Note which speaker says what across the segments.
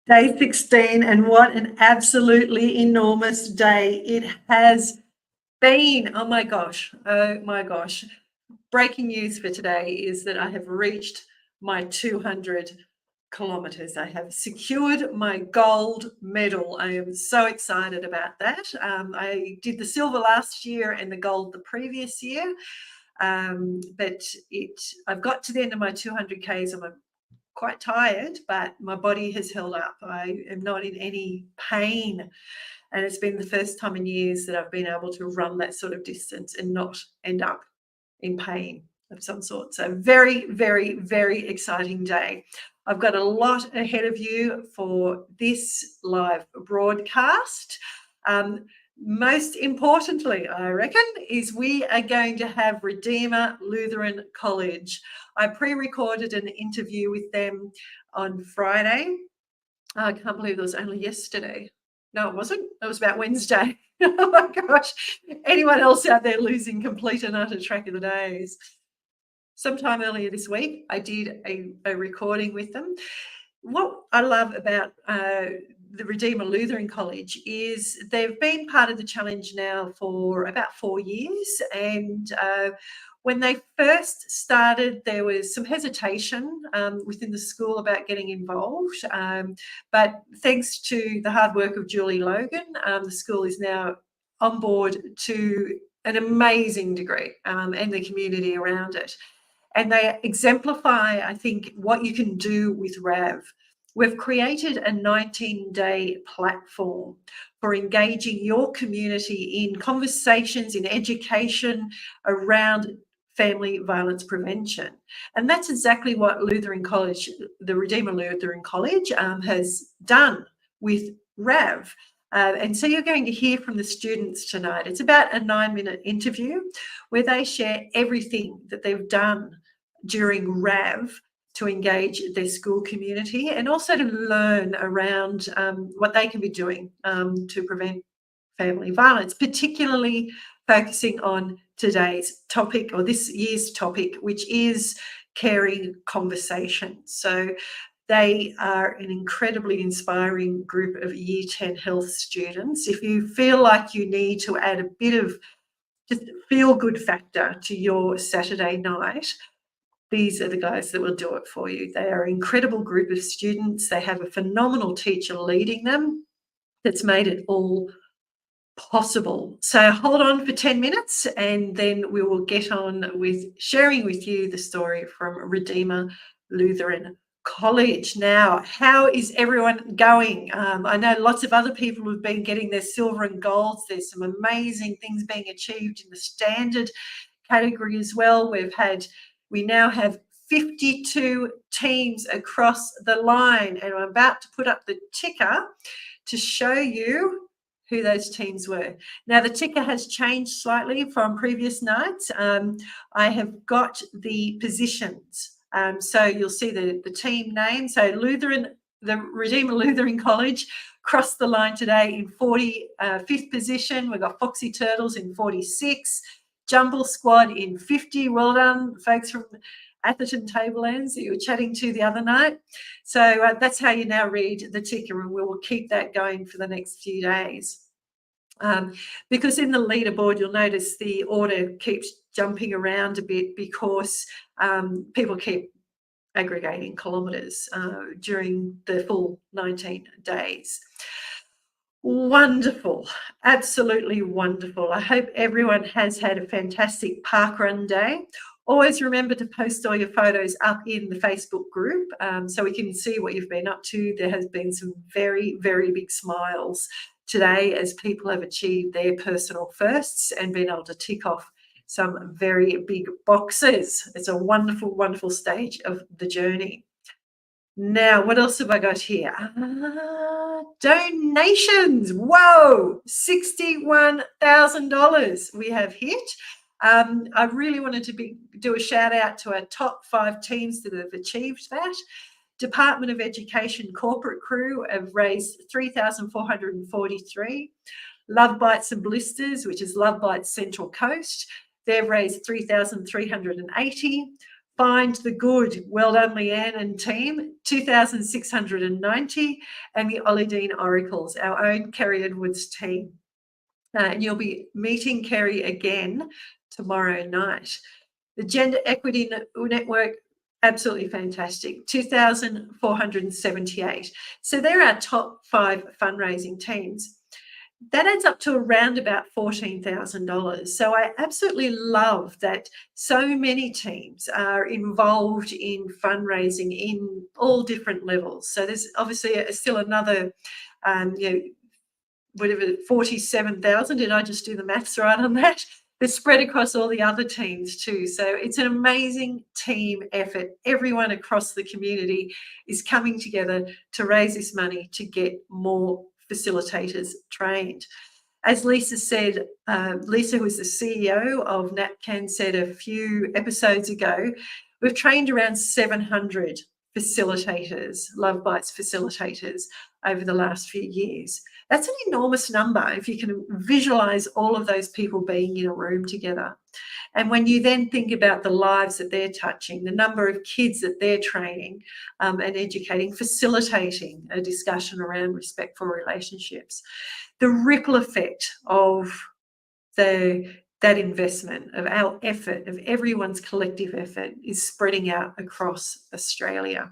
Speaker 1: Day 16, and what an absolutely enormous day it has been. Oh my gosh. Breaking news for today is that I have reached my 200 kilometers. I have secured my gold medal. I am so excited about that. I did the silver last year and the gold the previous year. But I've got to the end of my 200 Ks. I'm quite tired, but my body has held up. I am not in any pain, and it's been the first time in years that I've been able to run that sort of distance and not end up in pain of some sort. So very, very, very exciting day. I've got a lot ahead of you for this live broadcast. Most importantly, I reckon, is we are going to have Redeemer Lutheran College. I pre-recorded an interview with them on Friday. I can't believe it was only yesterday. No, it wasn't. It was about Wednesday. Oh my gosh. Anyone else out there losing complete and utter track of the days? Sometime earlier this week, I did a recording with them. What I love about the Redeemer Lutheran College is they've been part of the challenge now for about 4 years, and when they first started, there was some hesitation within the school about getting involved, but thanks to the hard work of Julie Logan, the school is now on board to an amazing degree, and the community around it. And they exemplify, I think, what you can do with RAV. We've created a 19-day platform for engaging your community in conversations, in education around family violence prevention. And that's exactly what Lutheran College, the Redeemer Lutheran College, has done with RAV. And so you're going to hear from the students tonight. It's about a 9-minute interview where they share everything that they've done during RAV to engage their school community, and also to learn around what they can be doing to prevent family violence, particularly focusing on today's topic, or this year's topic, which is caring conversations. So they are an incredibly inspiring group of Year 10 health students. If you feel like you need to add a bit of just feel-good factor to your Saturday night, these are the guys that will do it for you. They are an incredible group of students. They have a phenomenal teacher leading them that's made it all possible. So hold on for 10 minutes and then we will get on with sharing with you the story from Redeemer Lutheran College. Now, how is everyone going? I know lots of other people have been getting their silver and golds. There's some amazing things being achieved in the standard category as well. We now have 52 teams across the line, and I'm about to put up the ticker to show you who those teams were. Now, the ticker has changed slightly from previous nights. I have got the positions. So you'll see the team name. So the Redeemer Lutheran College crossed the line today in 45th position. We've got Foxy Turtles in 46. Jumble Squad in 50. Well done, folks from Atherton Tablelands that you were chatting to the other night. So that's how you now read the ticker, and we will keep that going for the next few days. Because in the leaderboard, you'll notice the order keeps jumping around a bit because people keep aggregating kilometres during the full 19 days. Wonderful, absolutely wonderful. I hope everyone has had a fantastic parkrun day. Always remember to post all your photos up in the Facebook group so we can see what you've been up to. There has been some very, very big smiles today as people have achieved their personal firsts and been able to tick off some very big boxes. It's a wonderful, wonderful stage of the journey. Now, what else have I got here? Donations. Whoa, $61,000 we have hit. I really wanted to do a shout out to our top 5 teams that have achieved that. Department of Education corporate crew have raised $3,443. Love Bites and Blisters, which is Love Bites Central Coast, they've raised $3,380. Find the Good. Well done, Leanne and team. 2,690. And the Olidine Oracles, our own Kerry Edwards team. And you'll be meeting Kerry again tomorrow night. The Gender Equity Network, absolutely fantastic, 2,478. So they're our top 5 fundraising teams. That adds up to around about $14,000. So I absolutely love that so many teams are involved in fundraising in all different levels. So there's obviously still another, whatever, 47,000. Did I just do the maths right on that? They're spread across all the other teams too. So it's an amazing team effort. Everyone across the community is coming together to raise this money to get more facilitators trained. As Lisa said, Lisa, who is the CEO of NatCan, said a few episodes ago, we've trained around 700 facilitators, Love Bites facilitators, over the last few years. That's an enormous number if you can visualize all of those people being in a room together. And when you then think about the lives that they're touching, the number of kids that they're training and educating, facilitating a discussion around respectful relationships, the ripple effect of that investment, of our effort, of everyone's collective effort, is spreading out across Australia.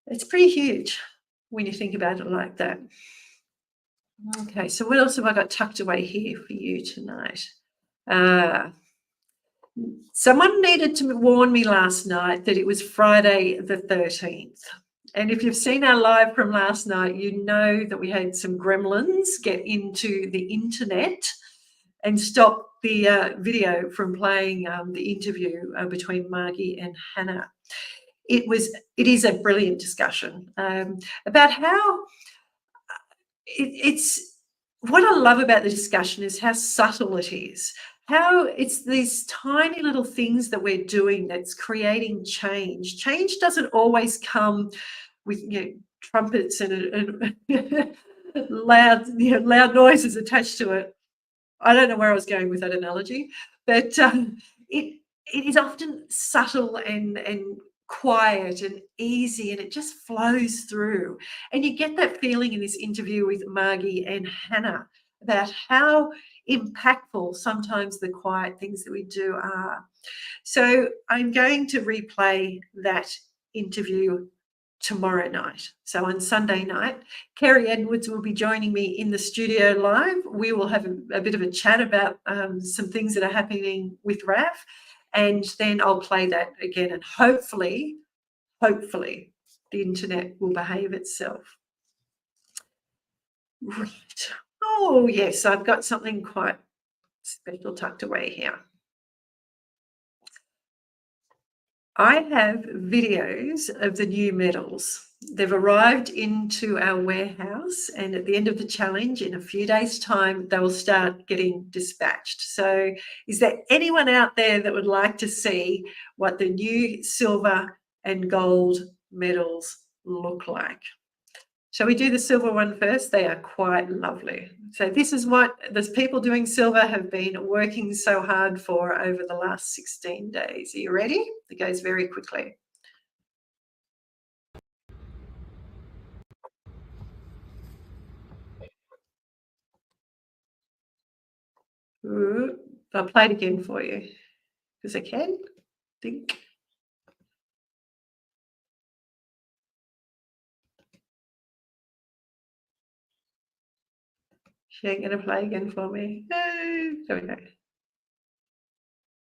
Speaker 1: It's pretty huge when you think about it like that. Okay, so what else have I got tucked away here for you tonight? Someone needed to warn me last night that it was Friday the 13th. And if you've seen our live from last night, you know that we had some gremlins get into the internet and stop the video from playing the interview between Margie and Hannah. It is a brilliant discussion about how it's what I love about the discussion is how subtle it is, how it's these tiny little things that we're doing that's creating change. Change doesn't always come with trumpets and loud noises attached to it. I don't know where I was going with that analogy, but it is often subtle and quiet and easy, and it just flows through. And you get that feeling in this interview with Margie and Hannah about how impactful sometimes the quiet things that we do are. So I'm going to replay that interview tomorrow night. So on Sunday night, Kerry Edwards will be joining me in the studio live. We will have a bit of a chat about some things that are happening with RAF, and then I'll play that again, and hopefully the internet will behave itself. Right. Oh yes, I've got something quite special tucked away here. I have videos of the new medals. They've arrived into our warehouse, and at the end of the challenge, in a few days' time, they will start getting dispatched. So is there anyone out there that would like to see what the new silver and gold medals look like? Shall we do the silver one first? They are quite lovely. So this is what the people doing silver have been working so hard for over the last 16 days. Are you ready? It goes very quickly. Ooh, I'll play it again for you because I can think. She ain't going to play again for me. No, there we go.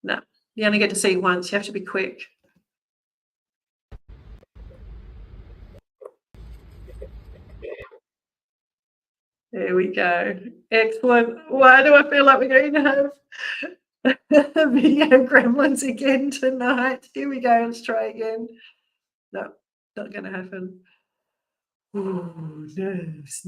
Speaker 1: No, you only get to see it once. You have to be quick. There we go. Excellent. Why do I feel like we're going to have video gremlins again tonight? Here we go. Let's try again. No, not going to happen. Ooh, nerves.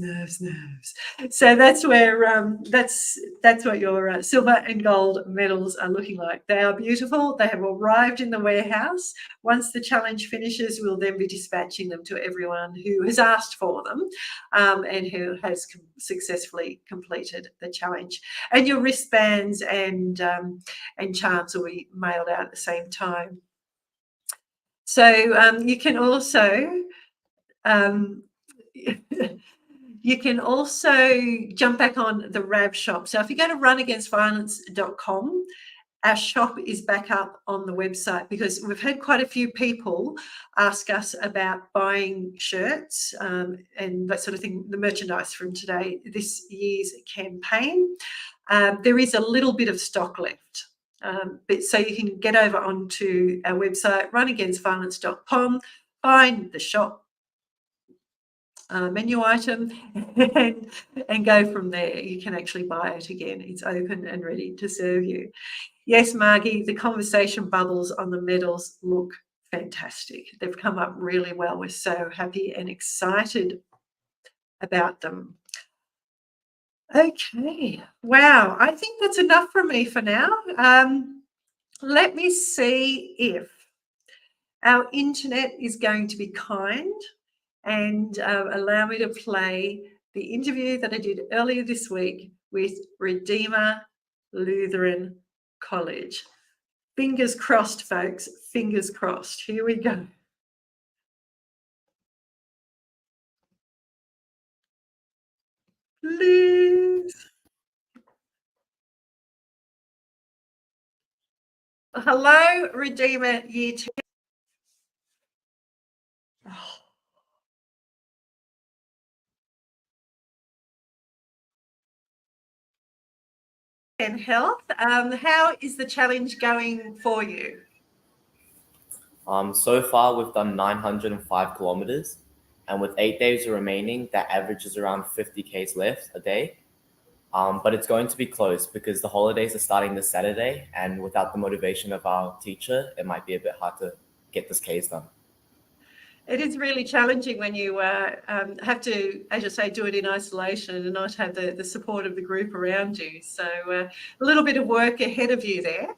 Speaker 1: So that's where that's what your silver and gold medals are looking like. They are beautiful. They have arrived in the warehouse. Once the challenge finishes, we'll then be dispatching them to everyone who has asked for them and who has successfully completed the challenge. And your wristbands and charms will be mailed out at the same time. So you can also you can also jump back on the RAV shop. So if you go to runagainstviolence.com, our shop is back up on the website because we've had quite a few people ask us about buying shirts and that sort of thing, the merchandise from this year's campaign. There is a little bit of stock left. But so you can get over onto our website, runagainstviolence.com, find the shop menu item and go from there. You can actually buy it again. It's open and ready to serve you. Yes, Margie, the conversation bubbles on the medals look fantastic. They've come up really well. We're so happy and excited about them. Okay, wow. I think that's enough from me for now. Let me see if our internet is going to be kind and allow me to play the interview that I did earlier this week with Redeemer Lutheran College. Fingers crossed, folks, fingers crossed. Here we go. Please. Hello, Redeemer Year 10. Oh. And health. How is the challenge going for you?
Speaker 2: So far, we've done 905 kilometers, and with 8 days remaining, that averages around 50 k's left a day. But it's going to be close because the holidays are starting this Saturday, and without the motivation of our teacher, it might be a bit hard to get this k's done.
Speaker 1: It is really challenging when you have to, as you say, do it in isolation and not have the support of the group around you. So a little bit of work ahead of you there.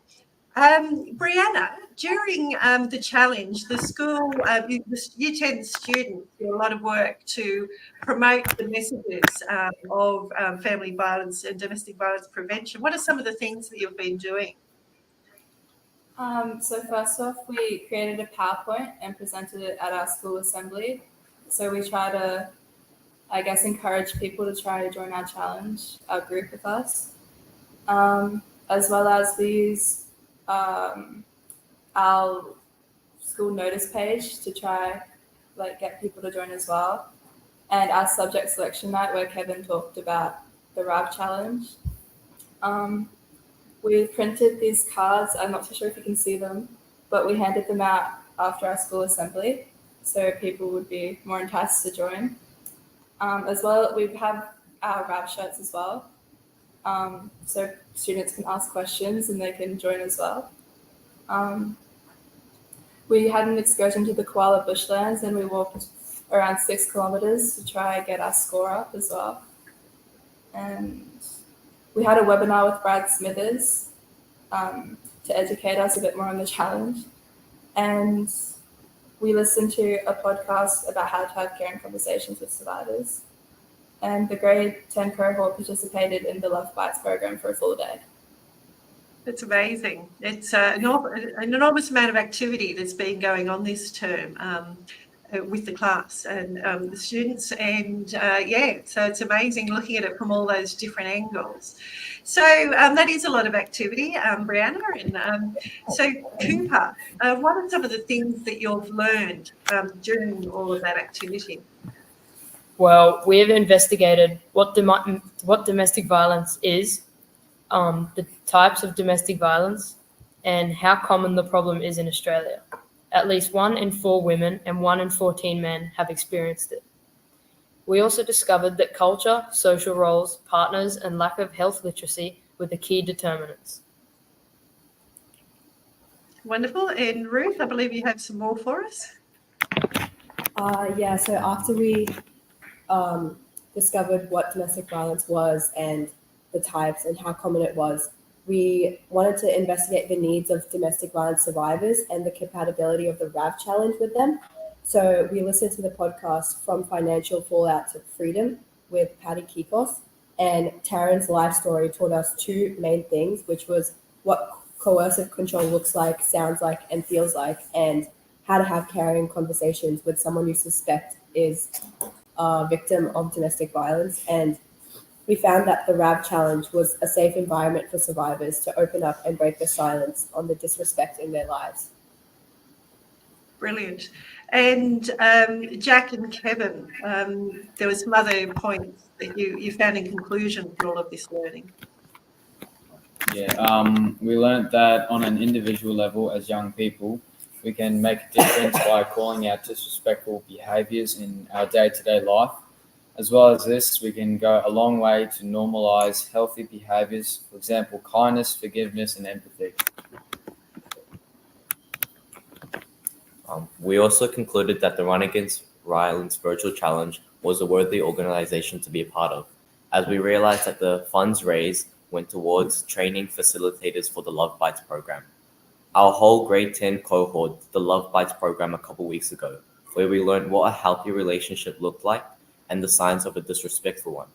Speaker 1: Brianna, during the challenge, the school, the Year 10 students did a lot of work to promote the messages of family violence and domestic violence prevention. What are some of the things that you've been doing?
Speaker 3: So first off, we created a PowerPoint and presented it at our school assembly. So we try to, I guess, encourage people to try to join our challenge, our group with us, as well as we use our school notice page to try get people to join as well, and our subject selection night where Kevin talked about the RAV challenge. We printed these cards. I'm not too sure if you can see them, but we handed them out after our school assembly so people would be more enticed to join. As well, we have our RAV shirts as well, so students can ask questions and they can join as well. We had an excursion to the koala bushlands and we walked around 6 kilometers to try and get our score up as well. And we had a webinar with Brad Smithers to educate us a bit more on the challenge. And we listened to a podcast about how to have caring conversations with survivors. And the grade 10 cohort participated in the Love Bites program for a full day.
Speaker 1: It's amazing. It's an enormous amount of activity that's been going on this term with the class and the students. And so it's amazing looking at it from all those different angles. So that is a lot of activity, Brianna. And so Cooper, what are some of the things that you've learned during all of that activity?
Speaker 4: Well, we've investigated what domestic violence is, the types of domestic violence, and how common the problem is in Australia. At least 1 in 4 women and 1 in 14 men have experienced it. We also discovered that culture, social roles, partners, and lack of health literacy were the key determinants.
Speaker 1: Wonderful. And Ruth, I believe you have some more for us.
Speaker 5: So after we discovered what domestic violence was and the types and how common it was, we wanted to investigate the needs of domestic violence survivors and the compatibility of the RAV challenge with them. So we listened to the podcast From Financial Fallout to Freedom with Patty Kikos, and Taryn's life story taught us two main things, which was what coercive control looks like, sounds like, and feels like, and how to have caring conversations with someone you suspect is a victim of domestic violence. And we found that the RAV challenge was a safe environment for survivors to open up and break the silence on the disrespect in their lives.
Speaker 1: Brilliant. And Jack and Kevin, there was some other points that you found in conclusion for all of this learning.
Speaker 6: Yeah, we learned that on an individual level as young people, we can make a difference by calling out disrespectful behaviours in our day-to-day life. As well as this, we can go a long way to normalise healthy behaviours, for example, kindness, forgiveness, and empathy.
Speaker 2: We also concluded that the Run Against Violence Virtual Challenge was a worthy organisation to be a part of, as we realised that the funds raised went towards training facilitators for the Love Bites program. Our whole grade 10 cohort did the Love Bites program a couple weeks ago, where we learned what a healthy relationship looked like and the signs of a disrespectful one.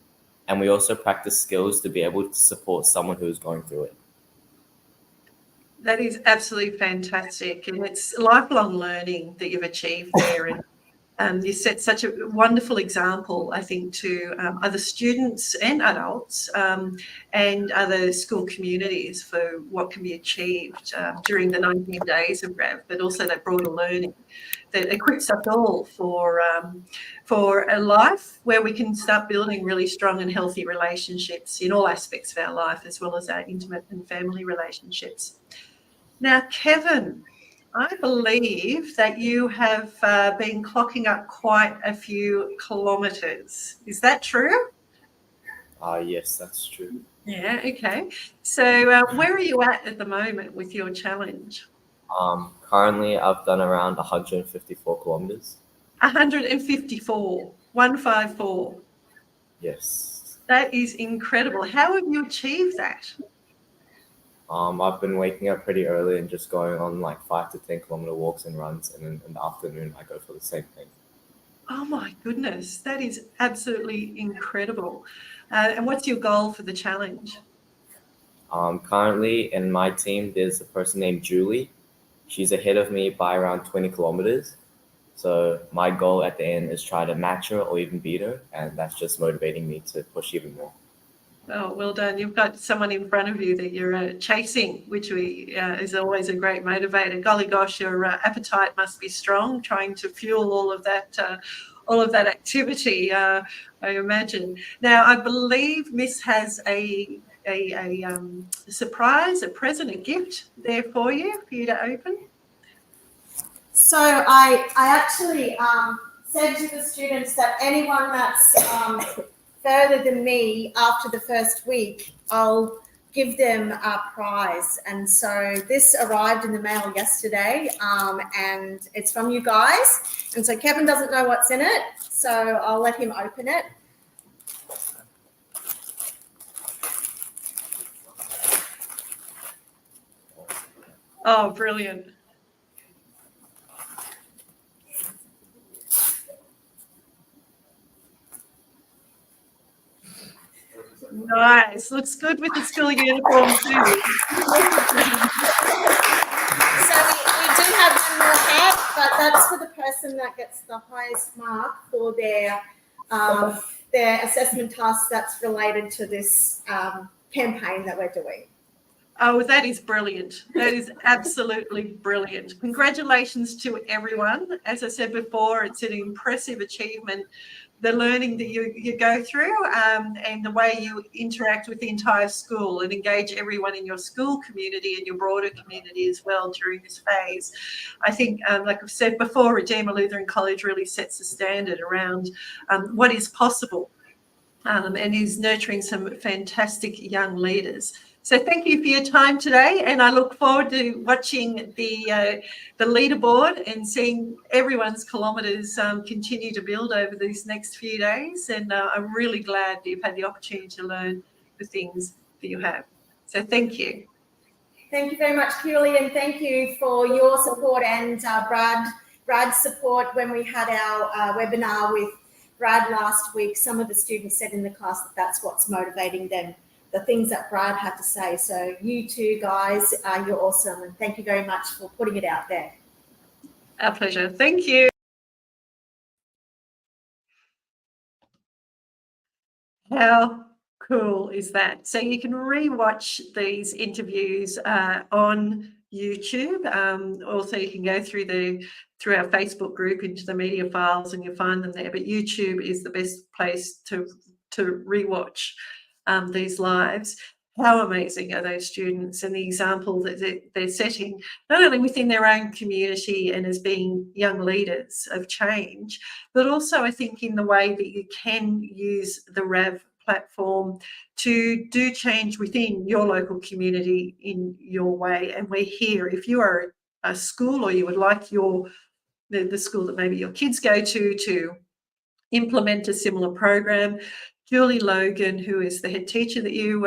Speaker 2: And we also practiced skills to be able to support someone who is going through it.
Speaker 1: That is absolutely fantastic, and it's lifelong learning that you've achieved there. And you set such a wonderful example, I think, to other students and adults and other school communities for what can be achieved during the 19 days of RAV, but also that broader learning that equips us all for a life where we can start building really strong and healthy relationships in all aspects of our life, as well as our intimate and family relationships. Now, Kevin, I believe that you have been clocking up quite a few kilometres. Is that true?
Speaker 2: Yes, that's true.
Speaker 1: Yeah, okay. So where are you at the moment with your challenge?
Speaker 2: Currently, I've done around 154 kilometers.
Speaker 1: 154, 154.
Speaker 2: Yes.
Speaker 1: That is incredible. How have you achieved that?
Speaker 2: I've been waking up pretty early and just going on like 5 to 10 kilometer walks and runs, and then in the afternoon I go for the same thing.
Speaker 1: Oh my goodness, that is absolutely incredible. And what's your goal for the challenge?
Speaker 2: Currently in my team, there's a person named Julie. She's ahead of me by around 20 kilometers. So my goal at the end is try to match her or even beat her, and that's just motivating me to push even more.
Speaker 1: Oh, well done. You've got someone in front of you that you're chasing, which is always a great motivator. Golly gosh, your appetite must be strong, trying to fuel all of that activity, I imagine. Now, I believe Miss has a surprise, a present, a gift there for you to open.
Speaker 7: So I actually said to the students that anyone that's further than me after the first week, I'll give them a prize. And so this arrived in the mail yesterday, and it's from you guys. And so Kevin doesn't know what's in it, so I'll let him open it.
Speaker 1: Oh, brilliant. Nice. Looks good with the school uniform too.
Speaker 7: So we do have one more hat, but that's for the person that gets the highest mark for their assessment task that's related to this campaign that we're doing.
Speaker 1: Oh, that is brilliant. That is absolutely brilliant. Congratulations to everyone. As I said before, it's an impressive achievement. The learning that you go through and the way you interact with the entire school and engage everyone in your school community and your broader community as well during this phase. I think, like I've said before, Redeemer Lutheran College really sets the standard around what is possible and is nurturing some fantastic young leaders. So thank you for your time today, and I look forward to watching the leaderboard and seeing everyone's kilometres continue to build over these next few days. And I'm really glad that you've had the opportunity to learn the things that you have. So thank you.
Speaker 7: Thank you very much, Kirli, and thank you for your support and Brad's support when we had our webinar with Brad last week. Some of the students said in the class that that's what's motivating them, the things that Brad had to say. So you two guys, you're awesome, and thank you very much for putting it out there.
Speaker 1: Our pleasure. Thank you. How cool is that? So you can re-watch these interviews on YouTube. Also, you can go through our Facebook group into the media files, and you'll find them there. But YouTube is the best place to re-watch these lives. How amazing are those students, and the example that they're setting, not only within their own community and as being young leaders of change, but also I think in the way that you can use the RAV platform to do change within your local community in your way. And we're here. If you are a school, or you would like the school that maybe your kids go to implement a similar program, Julie Logan, who is the head teacher that you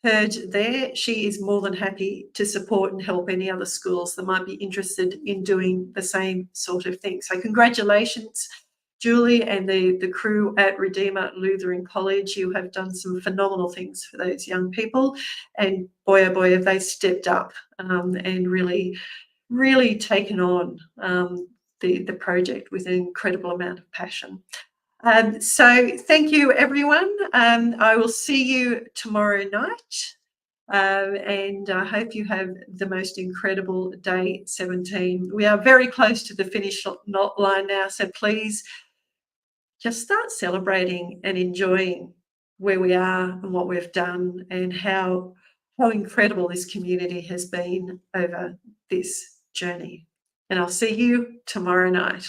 Speaker 1: heard there, she is more than happy to support and help any other schools that might be interested in doing the same sort of thing. So congratulations, Julie, and the crew at Redeemer Lutheran College. You have done some phenomenal things for those young people, and boy, oh boy, have they stepped up and really taken on the project with an incredible amount of passion. So thank you, everyone. I will see you tomorrow night, and I hope you have the most incredible day 17. We are very close to the finish line now, so please just start celebrating and enjoying where we are and what we've done, and how incredible this community has been over this journey. And I'll see you tomorrow night.